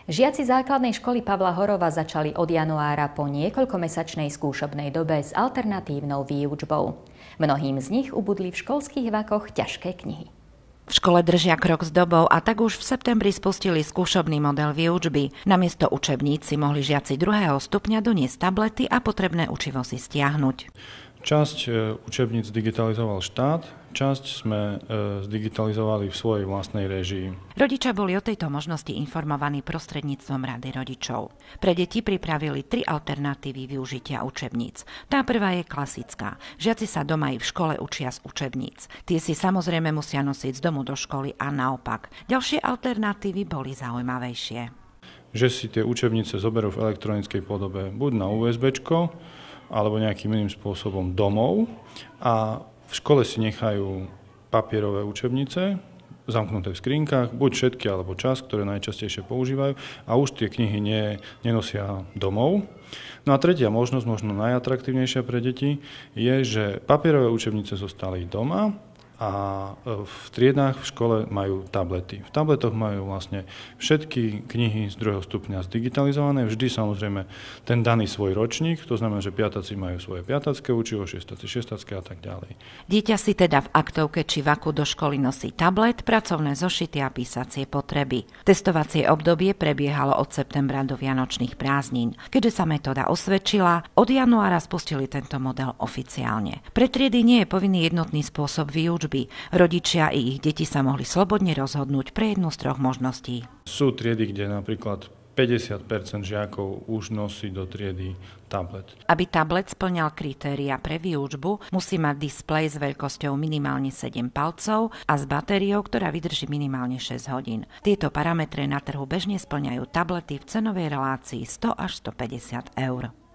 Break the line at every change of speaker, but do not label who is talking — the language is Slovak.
Žiaci základnej školy Pavla Horova začali od januára po niekoľkomesačnej skúšobnej dobe s alternatívnou výučbou. Mnohým z nich ubudli v školských vakoch ťažké knihy.
V škole držia krok s dobou a tak už v septembri spustili skúšobný model výučby. Namiesto učebníc si mohli žiaci 2. stupňa doniesť tablety a potrebné učivo si stiahnuť.
Časť učebníc digitalizoval štát, časť sme zdigitalizovali v svojej vlastnej réžii.
Rodičia boli o tejto možnosti informovaní prostredníctvom Rady rodičov. Pre deti pripravili 3 alternatívy využitia učebníc. Tá prvá je klasická. Žiaci sa doma i v škole učia z učebníc. Tie si samozrejme musia nosiť z domu do školy a naopak. Ďalšie alternatívy boli zaujímavejšie.
Že si tie učebnice zoberú v elektronickej podobe buď na USBčko, alebo nejakým iným spôsobom domov a v škole si nechajú papierové učebnice zamknuté v skrinkách, buď všetky alebo časť, ktoré najčastejšie používajú a už tie knihy nenosia domov. No a tretia možnosť, možno najatraktívnejšia pre deti, je, že papierové učebnice zostali doma a v triedách v škole majú tablety. V tabletoch majú vlastne všetky knihy z 2. stupňa zdigitalizované, vždy samozrejme ten daný svoj ročník, to znamená, že piataci majú svoje piatacké učivo, šestacké a tak ďalej.
Dieťa si teda v aktovke či vaku do školy nosí tablet, pracovné zošity a písacie potreby. Testovacie obdobie prebiehalo od septembra do vianočných prázdnin. Keďže sa metóda osvedčila, od januára spustili tento model oficiálne. Pre triedy nie je povinný jednotný spôsob výučby. Rodičia i ich deti sa mohli slobodne rozhodnúť pre jednu z 3 možností.
Sú triedy, kde napríklad 50% žiakov už nosí do triedy tablet.
Aby tablet splňal kritéria pre výučbu, musí mať displej s veľkosťou minimálne 7 palcov a s batériou, ktorá vydrží minimálne 6 hodín. Tieto parametre na trhu bežne splňajú tablety v cenovej relácii 100 až 150 eur.